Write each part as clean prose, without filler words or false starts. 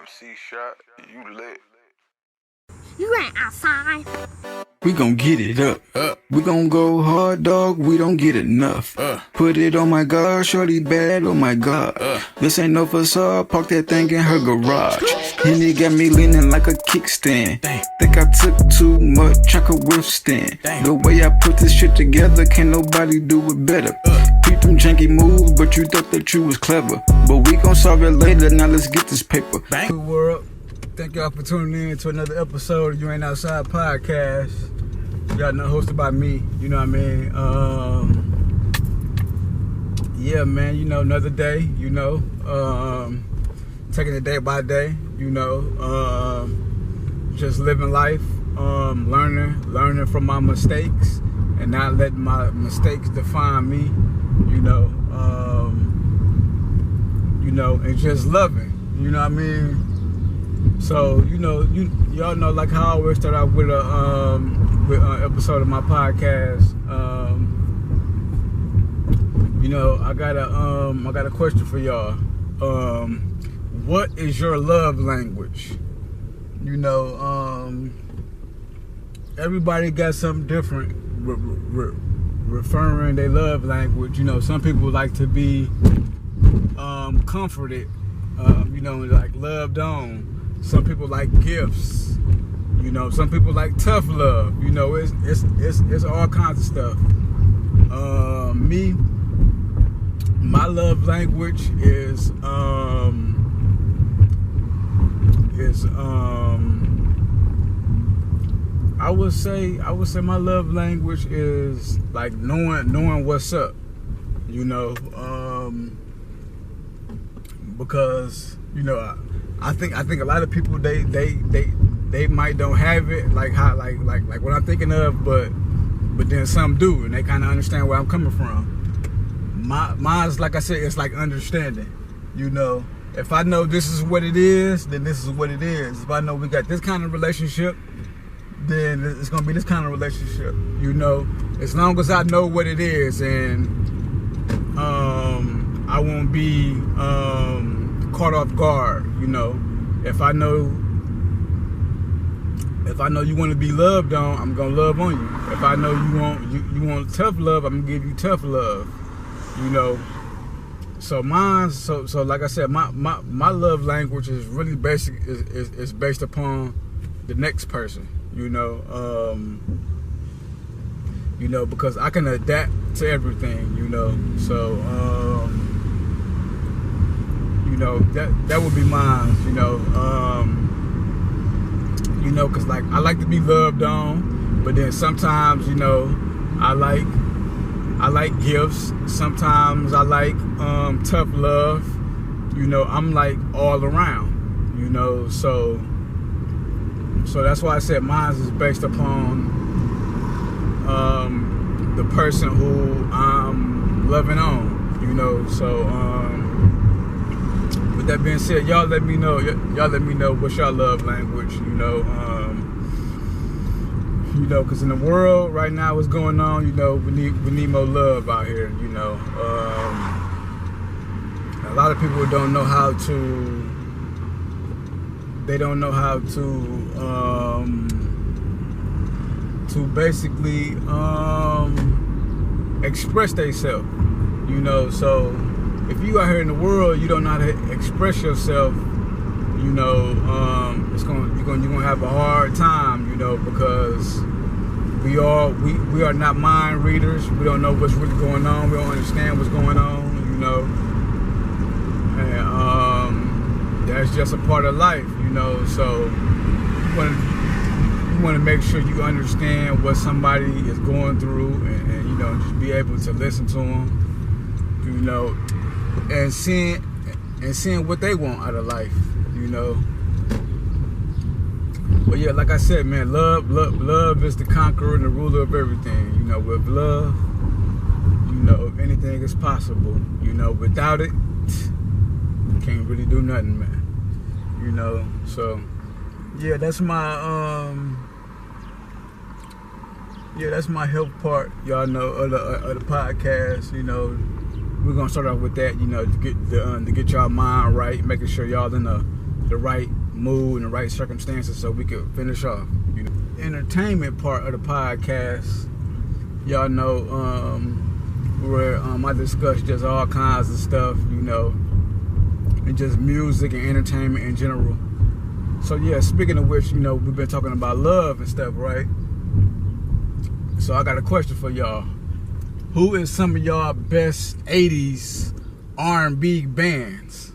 MC shot, you lit. You ain't outside. We gon' get it up. We gon' go hard, dog. We don't get enough. Put it on my God, shorty bad. Oh my God. This ain't no facade. Park that thing in her garage. And it got me leaning like a kickstand. Think I took too much, I could withstand. The way I put this shit together, can't nobody do it better. Peep them janky moves, but you thought that you was clever. But we gon' solve it later. Now let's get this paper. Good world. Thank y'all for tuning in to another episode of You Ain't Outside podcast. Y'all know, hosted by me, you know what I mean? Yeah, man, you know, another day, you know, taking it day by day, you know, just living life, learning from my mistakes and not letting my mistakes define me, you know, and just loving, you know what I mean? So, you know, y'all know, like how I always start out with an episode of my podcast. You know, I got a question for y'all. What is your love language? You know, everybody got something different referring their love language. You know, some people like to be comforted, you know, like loved on. Some people like gifts, you know. Some people like tough love, you know. It's all kinds of stuff. Me, my love language is I would say my love language is like knowing what's up, you know. Because, you know, I think a lot of people they might don't have it like what I'm thinking of, but then some do, and they kind of understand where I'm coming from. Mine's, like I said, it's like understanding. You know, if I know this is what it is, then this is what it is. If I know we got this kind of relationship, then it's gonna be this kind of relationship. You know, as long as I know what it is, and I won't be caught off guard. You know, if I know you want to be loved on, I'm gonna love on you. If I know you want tough love, I'm gonna give you tough love. You know, so mine's so like I said, my love language is really basic. Is based upon the next person. You know, because I can adapt to everything. You know, so. You know, that would be mine, you know, cause like I like to be loved on, but then sometimes, you know, I like gifts. Sometimes I like tough love. You know, I'm like all around, you know, so that's why I said mine is based upon the person who I'm loving on, you know, so with that being said, y'all let me know what's your love language, you know, because in the world right now, what's going on, you know, we need more love out here, you know. A lot of people don't know how to basically express themselves, you know. So if you out here in the world, you don't know how to express yourself, you know, you're gonna have a hard time, you know, because we are not mind readers. We don't know what's really going on. We don't understand what's going on, you know, and that's just a part of life, you know. So you want to make sure you understand what somebody is going through, and you know, just be able to listen to them, you know. And seeing what they want out of life, you know. But yeah, like I said, man, love is the conqueror and the ruler of everything. You know, with love, you know, anything is possible. You know, without it, you can't really do nothing, man. You know, so yeah, that's my health part, y'all know, of the podcast. You know, we're gonna start off with that, you know, to get y'all mind right, making sure y'all in a the right mood and the right circumstances so we could finish off. You know, entertainment part of the podcast, y'all know, where I discuss just all kinds of stuff, you know, and just music and entertainment in general. So yeah, speaking of which, you know, we've been talking about love and stuff, right? So I got a question for y'all. Who is some of y'all best 80s R&B bands?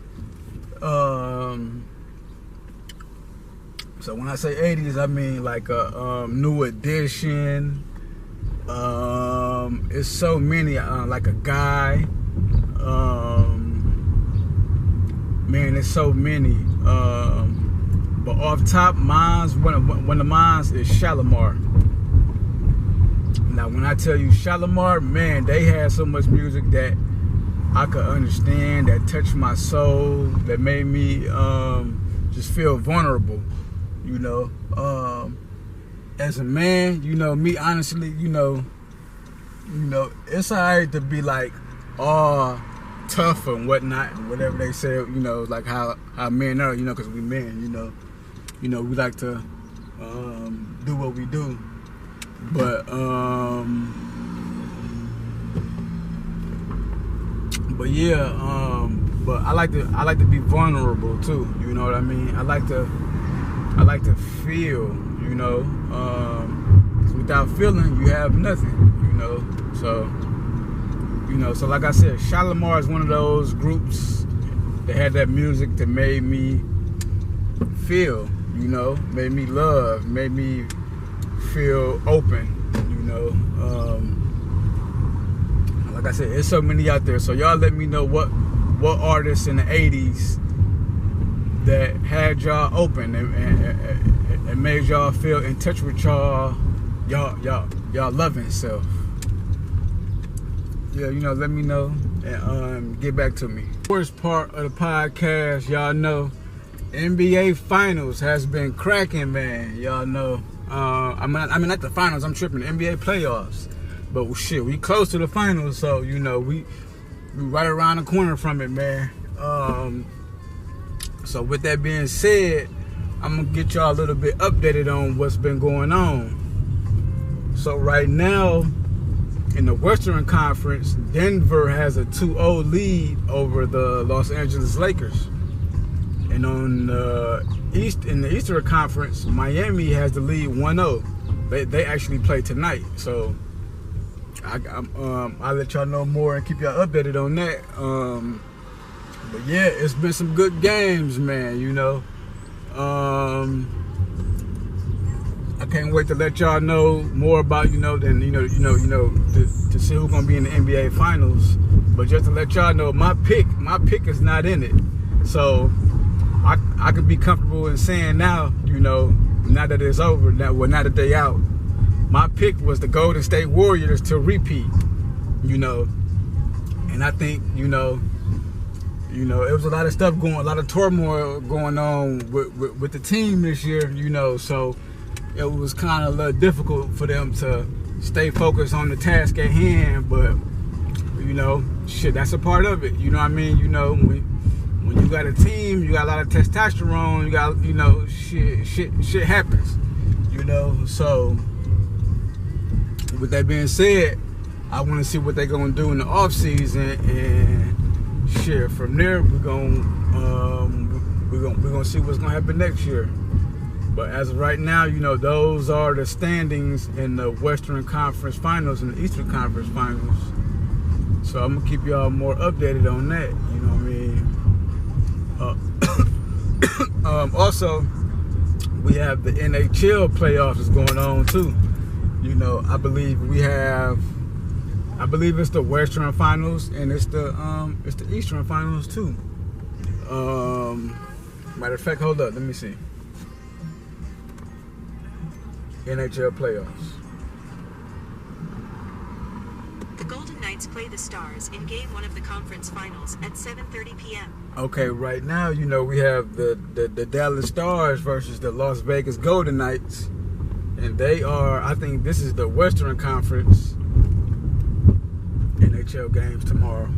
So when I say 80s, I mean like a New Edition. It's so many, like a Guy. Man, it's so many. But off top, one of mine's is Shalamar. Now, when I tell you Shalamar, man, they had so much music that I could understand, that touched my soul, that made me just feel vulnerable, you know. As a man, you know, me honestly, you know, it's alright to be like all tough and whatnot, whatever they say, you know, like how men are, you know, because we men, you know, we like to do what we do. But yeah, but I like to be vulnerable too. You know what I mean? I like to feel. You know, 'cause without feeling, you have nothing. You know, so like I said, Shalamar is one of those groups that had that music that made me feel. You know, made me love, made me feel open, you know. Like I said, there's so many out there. So y'all let me know what artists in the 80s that had y'all open and made y'all feel in touch with y'all loving self. Yeah, you know, let me know and get back to me. First part of the podcast, y'all know, NBA Finals has been cracking, man. Y'all know. I mean, not the finals. I'm tripping. NBA playoffs, but shit, we close to the finals, so you know we right around the corner from it, man. So with that being said, I'm gonna get y'all a little bit updated on what's been going on. So right now, in the Western Conference, Denver has a 2-0 lead over the Los Angeles Lakers. And on in the Eastern Conference, Miami has the lead 1-0. They actually play tonight, so I'll let y'all know more and keep y'all updated on that. But yeah, it's been some good games, man. You know, I can't wait to let y'all know more about to see who's gonna be in the NBA Finals. But just to let y'all know, my pick is not in it, so I could be comfortable in saying now, you know, now that it's over, now that they out, my pick was the Golden State Warriors to repeat, you know. And I think, you know, it was a lot of stuff a lot of turmoil going on with the team this year, you know, so it was kind of a little difficult for them to stay focused on the task at hand. But, you know, shit, that's a part of it, you know what I mean? You know, when you got a team, you got a lot of testosterone, you got, you know, shit happens, you know. So with that being said, I want to see what they're gonna do in the off season, and shit, from there we're gonna see what's gonna happen next year. But as of right now, you know, those are the standings in the Western Conference Finals and the Eastern Conference Finals. So I'm gonna keep y'all more updated on that, you know what I mean? Also, we have the NHL playoffs is going on too. You know, I believe it's the Western Finals and it's the Eastern Finals too. Matter of fact, hold up, let me see. NHL playoffs. The Golden Knights play the Stars in Game 1 of the Conference Finals at 7:30 p.m. Okay, right now, you know, we have the Dallas Stars versus the Las Vegas Golden Knights. And they are, I think this is the Western Conference NHL games tomorrow.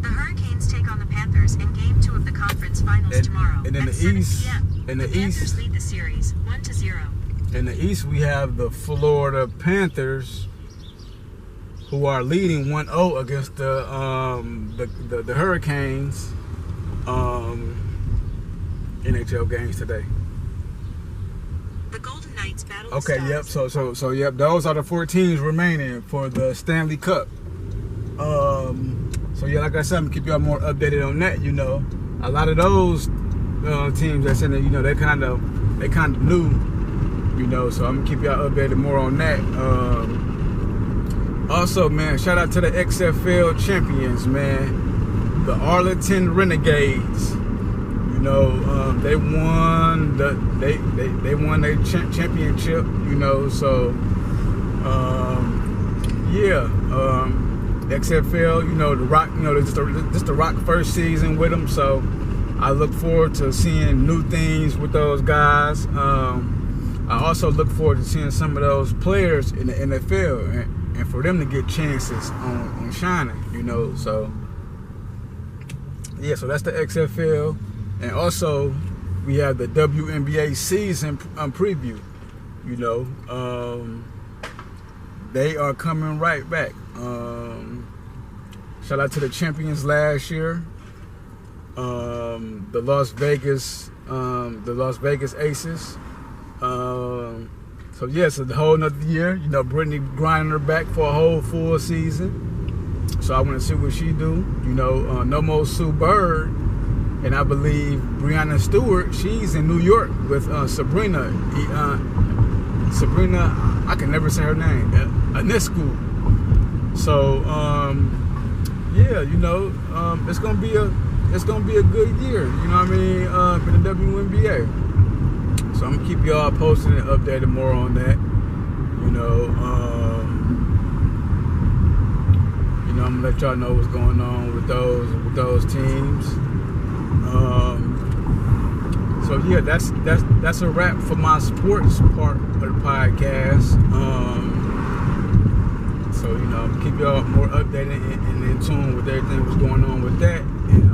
The Hurricanes Queens take on the Panthers in Game 2 of the conference finals tomorrow. And in at the 7 East, p.m. in the Panthers East, lead the series 1-0. in the East, we have the Florida Panthers, who are leading 1-0 against the Hurricanes. NHL games today. The Golden Knights battle the Okay, yep. Stars. So yep. Those are the 4 teams remaining for the Stanley Cup. So yeah, like I said, I'm gonna keep y'all more updated on that. You know, a lot of those teams that's in there, you know, they kind of new. You know, so I'm gonna keep y'all updated more on that. Also, man, shout out to the XFL champions, man, the Arlington Renegades. You know, they won they won their championship. You know, so yeah, XFL. You know, the Rock. You know, this the Rock first season with them. So I look forward to seeing new things with those guys. I also look forward to seeing some of those players in the NFL and for them to get chances on shining. You know, so yeah. So that's the XFL. And also, we have the WNBA season preview. You know, they are coming right back. Shout out to the champions last year, the Las Vegas Aces. So yeah, so the whole nother year. You know, Brittany grinding her back for a whole full season. So I want to see what she do. You know, no more Sue Bird. And I believe Breanna Stewart, she's in New York with Sabrina, I can never say her name, Ionescu. So yeah, you know, it's gonna be a good year. You know what I mean? For the WNBA. So I'm gonna keep y'all posted and updated more on that. You know, I'm gonna let y'all know what's going on with those teams. So yeah, that's a wrap for my sports part of the podcast. So you know, I'm keep y'all more updated and in tune with everything that's going on with that. And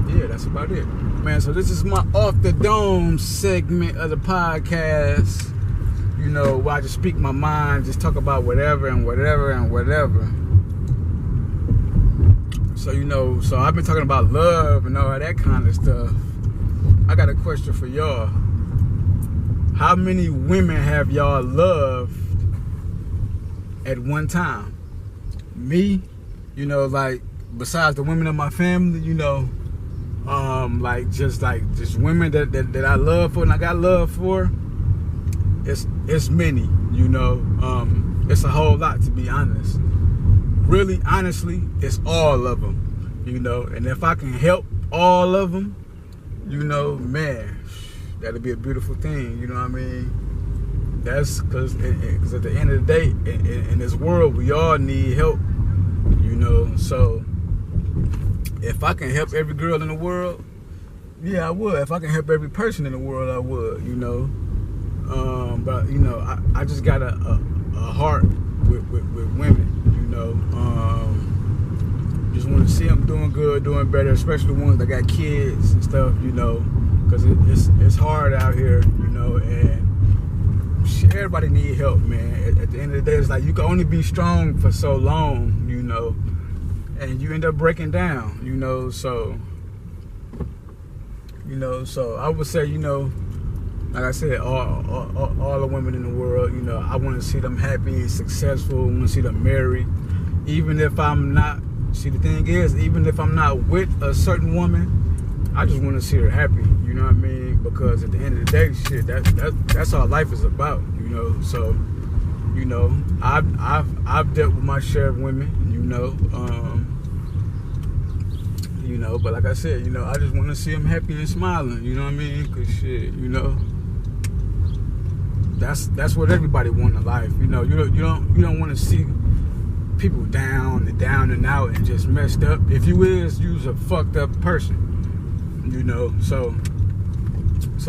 yeah, that's about it, man. So this is my off the dome segment of the podcast. You know, where I just speak my mind, just talk about whatever and whatever and whatever. So, you know, so I've been talking about love and all that kind of stuff. I got a question for y'all. How many women have y'all loved at one time? Me, you know, like, besides the women of my family, you know, just women that I love for and I got love for, it's many, you know. It's a whole lot, to be honest. Really, honestly, it's all of them, you know. And if I can help all of them, you know, man, that'd be a beautiful thing, you know what I mean? That's because at the end of the day, in this world, we all need help, you know. So if I can help every girl in the world, yeah, I would. If I can help every person in the world, I would, you know. But, you know, I just got a heart with women. You know, just want to see them doing good, doing better, especially the ones that got kids and stuff, you know, because it's hard out here, you know, and everybody need help, man. At the end of the day, it's like you can only be strong for so long, you know, and you end up breaking down, you know. So I would say, you know, like I said, all the women in the world, you know, I want to see them happy and successful. I want to see them married. Even if I'm not, see, the thing is, even if I'm not with a certain woman, I just want to see her happy. You know what I mean? Because at the end of the day, shit, that's all life is about. You know, so you know, I've dealt with my share of women. You know, but like I said, you know, I just want to see them happy and smiling. You know what I mean? Cause shit, you know. That's what everybody want in life. You know, you don't want to see people down and out and just messed up. If you's a fucked up person. You know, so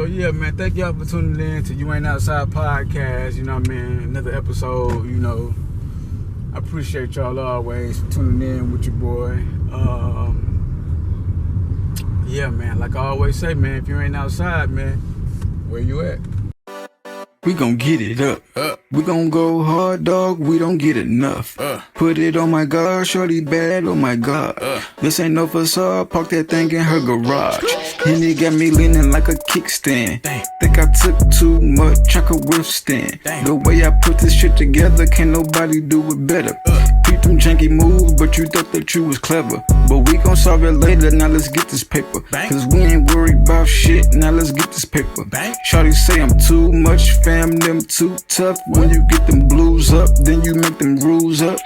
yeah, man. Thank y'all for tuning in to You Ain't Outside podcast. You know what I mean? Another episode. You know, I appreciate y'all always for tuning in with your boy. Yeah, man, like I always say, man, if you ain't outside, man, where you at? We gon' get it up. We gon' go hard, dog. We don't get enough. Put it on my God, shorty bad. Oh my God. This ain't no facade. Park that thing in her garage. And it got me leaning like a kickstand. Think I took too much, I could withstand. The way I put this shit together, can't nobody do it better. Peep them janky moves, but you thought that you was clever. But we gon' solve it later. Now let's get this paper. Cause we ain't worried about shit. Now let's get this paper. Shawty say I'm too much, fam, them too tough. When you get them blues up, then you make them rules up.